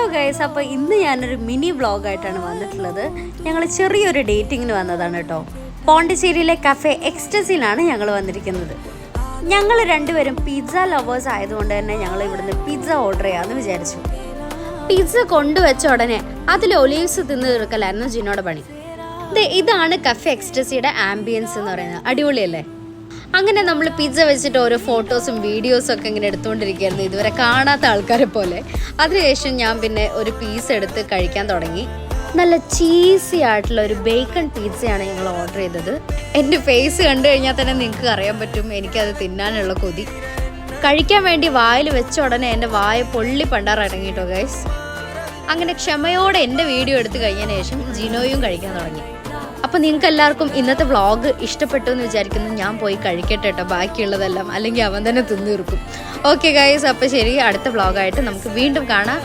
Hello guys, അപ്പോൾ ഇന്ന് ഞാനൊരു മിനി വ്ളോഗായിട്ടാണ് വന്നിട്ടുള്ളത്. ഞങ്ങൾ ചെറിയൊരു ഡേറ്റിങ്ങിന് വന്നതാണ് കേട്ടോ. പോണ്ടിച്ചേരിയിലെ കഫേ എക്സ്റ്റസിയിലാണ് ഞങ്ങൾ വന്നിരിക്കുന്നത്. ഞങ്ങൾ രണ്ടുപേരും പിസ്സ ലവേഴ്സ് ആയതുകൊണ്ട് തന്നെ ഞങ്ങൾ ഇവിടുന്ന് പിസ്സ ഓർഡർ ചെയ്യാമെന്ന് വിചാരിച്ചു. പിസ്സ കൊണ്ടുവച്ച ഉടനെ അതിൽ ഒലീവ്സ് തിന്ന് തീർക്കലായിരുന്നു ജിനോടെ പണി. ഇതാണ് കഫേ എക്സ്റ്റസിയുടെ ആംബിയൻസ് എന്ന് പറയുന്നത്. അടിപൊളിയല്ലേ? അങ്ങനെ നമ്മൾ പിസ്സ വെച്ചിട്ട് ഓരോ ഫോട്ടോസും വീഡിയോസും ഒക്കെ ഇങ്ങനെ എടുത്തുകൊണ്ടിരിക്കുകയായിരുന്നു, ഇതുവരെ കാണാത്ത ആൾക്കാരെ പോലെ. അതിനുശേഷം ഞാൻ പിന്നെ ഒരു പീസ് എടുത്ത് കഴിക്കാൻ തുടങ്ങി. നല്ല ചീസി ആയിട്ടുള്ള ഒരു ബേക്കൺ പിസ്സയാണ് ഞങ്ങൾ ഓർഡർ ചെയ്തത്. എൻ്റെ ഫേസ് കണ്ടു കഴിഞ്ഞാൽ തന്നെ നിങ്ങൾക്ക് അറിയാൻ പറ്റും എനിക്കത് തിന്നാനുള്ള കൊതി. കഴിക്കാൻ വേണ്ടി വായിൽ വെച്ച ഉടനെ എൻ്റെ വായ പൊള്ളി പണ്ടാറടങ്ങിട്ടോ ഗൈസ്. അങ്ങനെ ക്ഷമയോടെ എൻ്റെ വീഡിയോ എടുത്ത് കഴിഞ്ഞതിന് ശേഷം ജിനോയും കഴിക്കാൻ തുടങ്ങി. അപ്പോൾ നിങ്ങൾക്ക് എല്ലാവർക്കും ഇന്നത്തെ വ്ളോഗ് ഇഷ്ടപ്പെട്ടു എന്ന് വിചാരിക്കുന്നു. ഞാൻ പോയി കഴിക്കട്ടെ കേട്ടോ ബാക്കിയുള്ളതെല്ലാം, അല്ലെങ്കിൽ അവൻ തന്നെ തിന്നു തീർക്കും. ഓക്കെ ഗൈസ്, അപ്പോൾ ശരി, അടുത്ത വ്ളോഗായിട്ട് നമുക്ക് വീണ്ടും കാണാം.